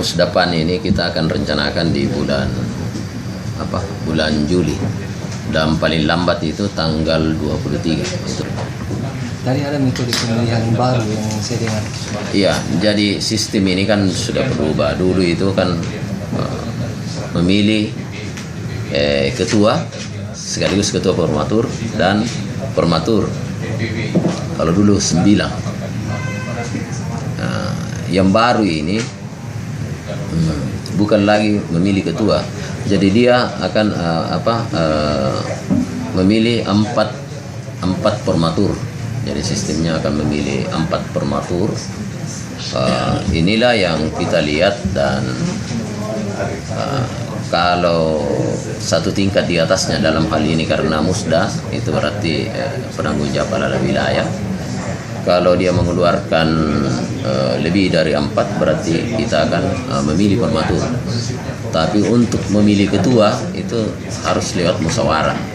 musdapan ini kita akan rencanakan di bulan Juli, dan paling lambat itu tanggal 23 itu. Tadi ada metode pemilihan baru yang saya dengar. Iya, jadi sistem ini kan sudah berubah. Dulu itu kan memilih ketua sekaligus ketua formatur dan formatur. Kalau dulu 9. Yang baru ini bukan lagi memilih ketua, jadi dia akan memilih empat formatur. Jadi sistemnya akan memilih 4 formatur. Inilah yang kita lihat, dan kalau satu tingkat di atasnya dalam hal ini karena musda itu berarti penanggung jawab ala wilayah. Kalau dia mengeluarkan lebih dari 4 berarti kita akan memilih formatur. Tapi untuk memilih ketua itu harus lewat musyawarah.